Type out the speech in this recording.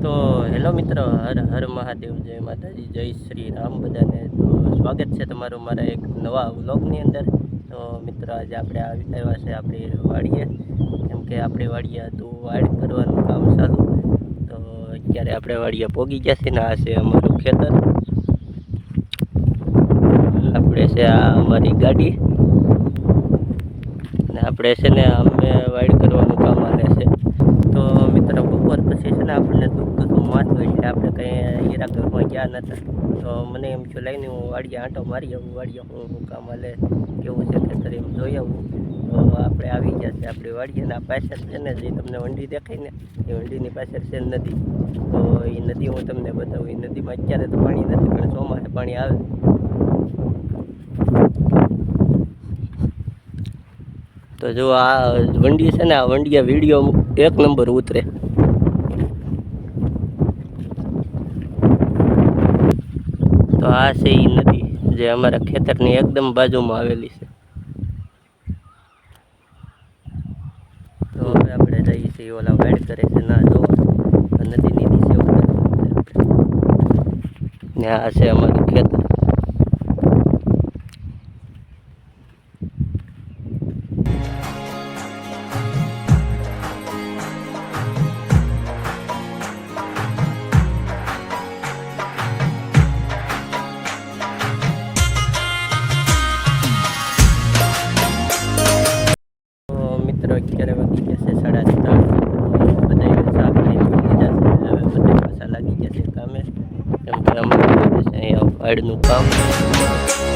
તો હેલો મિત્રો, હર હર મહાદેવ, જય માતાજી, જય શ્રી રામ બધાને. તો સ્વાગત છે તમારું મારા એક નવા વ્લોગની અંદર. તો મિત્રો, આજે આપણે આવ્યા છે આપણી વાડીએ, કેમ કે આપણી વાડીએ હતું વાડ કરવાનું કામ ચાલુ. તો અત્યારે આપણે વાડીએ પોગી ગયા છે ને આ છે અમારું ખેતર. આપણે છે આ અમારી ગાડી ને આપણે છે ને અમે વાડ કરવાનું કામ આલે છે. તો મિત્રો, બપોર પછી છે ને આપણને દુઃખ માથું એટલે આપણે કંઈ હીરા ઘરમાં ગયા નહોતા. તો મને એમ થયું લઈને હું વાડીએ આંટો મારી આવું, વાડીએ હું કામ હાલે કેવું છે ખેતર એમ જોઈ આવું. તો આપણે આવી ગયા છે આપણી વાડીએ ને આ પાછળ છે ને જે તમને વંડી દેખાય ને એ વંડીની પાછળ છે નદી. તો એ નદી હું તમને બતાવું. એ નદીમાં અત્યારે તો પાણી નથી પણ ચોમાસે પાણી આવે. તો જો આ વંડી છે ને, આ વંડિયા વિડીયો એક નંબર ઉતરે. તો આ છે એ નદી જે અમારા ખેતરની એકદમ બાજુમાં આવેલી છે. તો હવે આપણે જઈએ છીએ ઓલા વાડ કરે છે ના જો નદીની નીચે ઉતરે ને આ છે અમારું ખેતર. અત્યારે વાગી જશે 3:30. બધા સાફ કરીને લીધા છે. હવે બધા પાછા લાગી જશે કામે, કેમ કે અમારે છે અહીંયા વાડનું કામ.